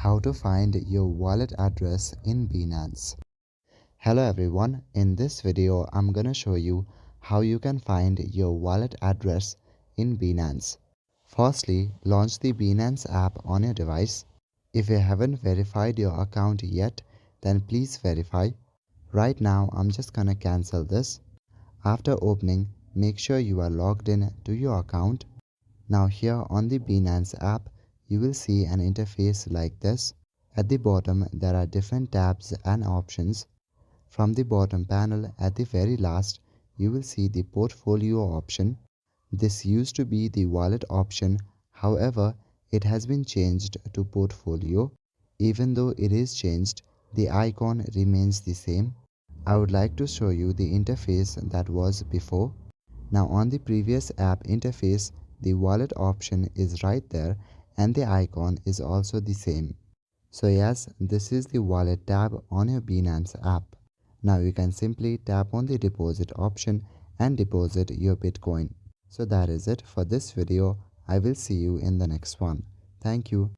How to find your wallet address in Binance. Hello everyone, in this video I'm gonna show you how you can find your wallet address in Binance. Firstly, launch the Binance app on your device. If you haven't verified your account yet, then please verify. Right now I'm just gonna cancel this. After opening, make sure you are logged in to your account. Now here on the Binance app, you will see an interface like this. At the bottom, there are different tabs and options. From the bottom panel at the very last, you will see the portfolio option. This used to be the wallet option, however, it has been changed to portfolio. Even though it is changed, the icon remains the same. I would like to show you the interface that was before. Now on the previous app interface, the wallet option is right there and the icon is also the same. So yes, this is the wallet tab on your Binance app. Now you can simply tap on the deposit option and deposit your Bitcoin. So that is it for this video. I will see you in the next one. Thank you.